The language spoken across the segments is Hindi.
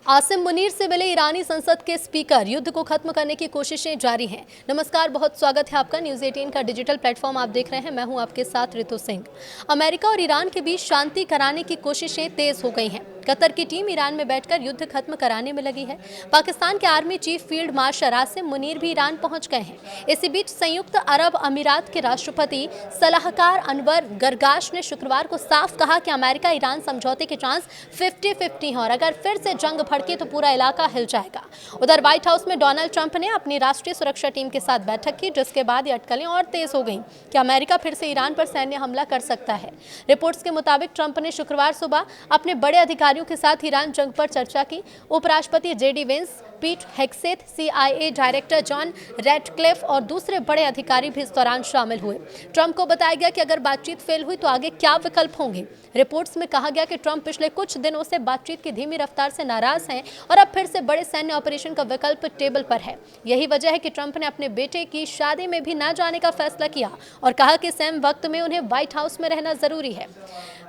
आसिम मुनीर से मिले ईरानी संसद के स्पीकर, युद्ध को खत्म करने की कोशिशें जारी हैं। नमस्कार, बहुत स्वागत है आपका न्यूज़ 18 का डिजिटल प्लेटफॉर्म आप देख रहे हैं। मैं हूं आपके साथ रितु सिंह। अमेरिका और ईरान के बीच शांति कराने की कोशिशें तेज हो गई हैं। कतर की टीम ईरान में बैठकर युद्ध खत्म कराने में लगी है। पाकिस्तान के army chief field marshal Asim Munir भी ईरान पहुंच गए हैं। इसी बीच संयुक्त अरब अमीरात के राष्ट्रपति सलाहकार अनवर गरगाश ने शुक्रवार को साफ कहा कि अमेरिका ईरान समझौते के चांस 50-50 हैं और अगर फिर से जंग भड़के तो पूरा इलाका हिल जाएगा। उधर व्हाइट हाउस में डोनाल्ड ट्रंप ने अपनी राष्ट्रीय सुरक्षा टीम के साथ बैठक की, जिसके बाद ये अटकलें और तेज हो गईं कि अमेरिका फिर से ईरान पर सैन्य हमला कर सकता है। रिपोर्ट्स के मुताबिक ट्रंप ने शुक्रवार सुबह अपने बड़े अधिकारियों के साथ ईरान जंग पर चर्चा की। उपराष्ट्रपति जेडी वेंस, पीट हेग्सेथ, CIA डायरेक्टर जॉन रैटक्लिफ और दूसरे बड़े अधिकारी भी इस दौरान शामिल हुए। ट्रंप को बताया गया कि अगर बातचीत फेल हुई तो आगे क्या विकल्प होंगे। रिपोर्ट्स में कहा गया कि ट्रंप पिछले कुछ दिनों से बातचीत की धीमी रफ्तार से नाराज हैं और अब फिर से बड़े सैन्य ऑपरेशन का विकल्प टेबल पर है। यही वजह है कि ट्रंप ने अपने बेटे की शादी में भी न जाने का फैसला किया और कहा कि सेम वक्त में उन्हें व्हाइट हाउस में रहना जरूरी है।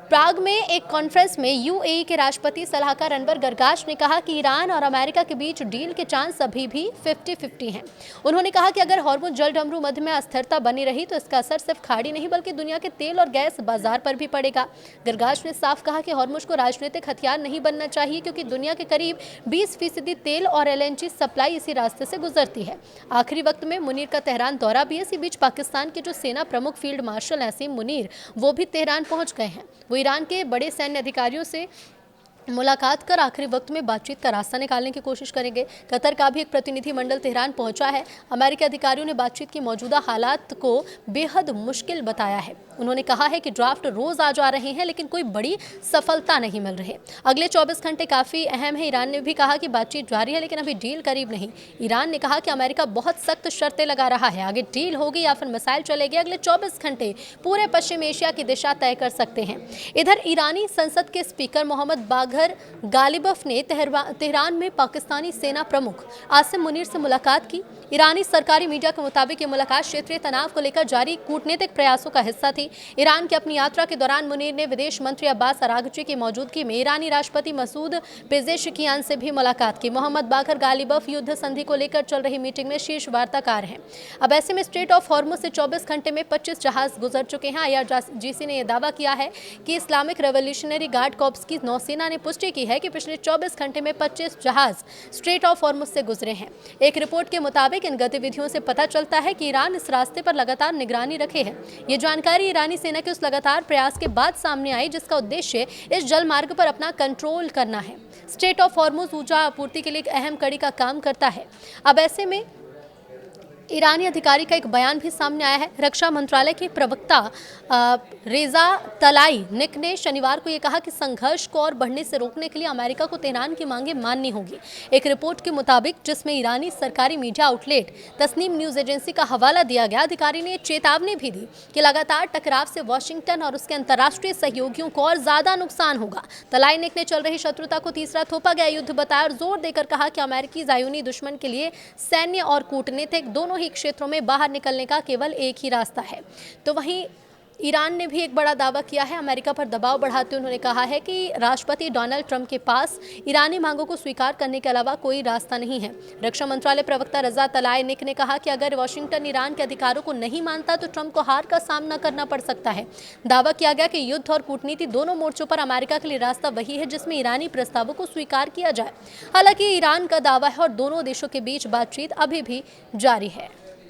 प्राग में एक कॉन्फ्रेंस में UAE के राष्ट्रपति सलाहकार अनवर गरगाश ने कहा कि ईरान और अमेरिका के बीच डील के चांस अभी भी 50-50 हैं। उन्होंने कहा कि अगर हॉर्मुज़ जलडमरू मध्य में अस्थिरता बनी रही तो इसका असर सिर्फ खाड़ी नहीं बल्कि दुनिया के तेल और गैस बाजार पर भी पड़ेगा। गरगाश ने साफ कहा कि हॉर्मुज़ को राजनीतिक हथियार नहीं बनना चाहिए, क्योंकि दुनिया के करीब 20% तेल और LNG सप्लाई इसी रास्ते से गुजरती है। आखिरी वक्त में मुनीर का तेहरान दौरा भी है। इसी बीच पाकिस्तान के जो सेना प्रमुख फील्ड मार्शल आसिम मुनीर, वो भी तेहरान पहुंच गए हैं। वो ईरान के बड़े सैन्य अधिकारियों से मुलाकात कर आखिरी वक्त में बातचीत का रास्ता निकालने की कोशिश करेंगे। कतर का भी एक प्रतिनिधिमंडल तेहरान पहुंचा है। अमेरिकी अधिकारियों ने बातचीत की मौजूदा हालात को बेहद मुश्किल बताया है। उन्होंने कहा है कि ड्राफ्ट रोज आ जा रहे हैं लेकिन कोई बड़ी सफलता नहीं मिल रही। अगले 24 घंटे काफ़ी अहम है। ईरान ने भी कहा कि बातचीत जारी है लेकिन अभी डील करीब नहीं। ईरान ने कहा कि अमेरिका बहुत सख्त शर्तें लगा रहा है। आगे डील होगी या फिर मिसाइल चलेगी, अगले 24 घंटे पूरे पश्चिम एशिया की दिशा तय कर सकते हैं। इधर ईरानी संसद के स्पीकर मोहम्मद बाघर गालिबफ ने तेहरान में पाकिस्तानी सेना प्रमुख आसिम मुनीर से मुलाकात की। ईरानी सरकारी मीडिया के मुताबिक ये मुलाकात क्षेत्रीय तनाव को लेकर जारी कूटनीतिक प्रयासों का हिस्सा थी। ईरान की अपनी यात्रा के दौरान मुनीर ने विदेश मंत्री अब्बास अरागची की मौजूदगी में ईरानी राष्ट्रपति मसूद पेजेशकियान से भी मुलाकात की। मोहम्मद बाघर गालिबफ युद्ध संधि को लेकर चल रही मीटिंग में शीर्ष वार्ताकार हैं। अब ऐसे में स्ट्रेट ऑफ हॉर्मुज़ से 24 घंटे में 25 जहाज गुजर चुके हैं। IRGC ने यह दावा किया है कि इस्लामिक रेवोल्यूशनरी गार्ड कॉर्प्स की नौसेना ने पुष्टि की है कि पिछले 24 घंटे में 25 जहाज स्ट्रेट ऑफ हॉर्मुज़ से गुजरे हैं। एक रिपोर्ट के मुताबिक इन गतिविधियों से पता चलता है कि ईरान इस रास्ते पर लगातार निगरानी रखे है। ये जानकारी ईरानी सेना के उस लगातार प्रयास के बाद सामने आई जिसका उद्देश्य इस जल मार्ग पर अपना कंट्रोल करना है। स्ट्रेट ऑफ हॉर्मुज़ ऊर्जा आपूर्ति के लिए एक अहम कड़ी का काम करता है। अब ऐसे में ईरानी अधिकारी का एक बयान भी सामने आया है। रक्षा मंत्रालय के प्रवक्ता रेजा तलाईनिक ने शनिवार को यह कहा कि संघर्ष को और बढ़ने से रोकने के लिए अमेरिका को तेहरान की मांगें माननी होगी। एक रिपोर्ट के मुताबिक, जिसमें ईरानी सरकारी media outlet Tasnim news agency का हवाला दिया गया, अधिकारी ने चेतावनी भी दी कि लगातार टकराव से वाशिंगटन और उसके अंतर्राष्ट्रीय सहयोगियों को और ज्यादा नुकसान होगा। तलाईनिक ने चल रही शत्रुता को तीसरा थोपा गया युद्ध बताया और जोर देकर कहा कि अमेरिकी ज़ायोनी दुश्मन के लिए सैन्य और कूटनीतिक दोनों ही क्षेत्रों में बाहर निकलने का केवल एक ही रास्ता है। तो वहीं ईरान ने भी एक बड़ा दावा किया है। अमेरिका पर दबाव बढ़ाते हुए उन्होंने कहा है कि राष्ट्रपति डोनाल्ड ट्रंप के पास ईरानी मांगों को स्वीकार करने के अलावा कोई रास्ता नहीं है। रक्षा मंत्रालय प्रवक्ता रजा तलाईनिक ने कहा कि अगर वाशिंगटन ईरान के अधिकारों को नहीं मानता तो ट्रंप को हार का सामना करना पड़ सकता है। दावा किया गया कि युद्ध और कूटनीति दोनों मोर्चों पर अमेरिका के लिए रास्ता वही है जिसमें ईरानी प्रस्तावों को स्वीकार किया जाए। हालांकि ईरान का दावा है और दोनों देशों के बीच बातचीत अभी भी जारी है।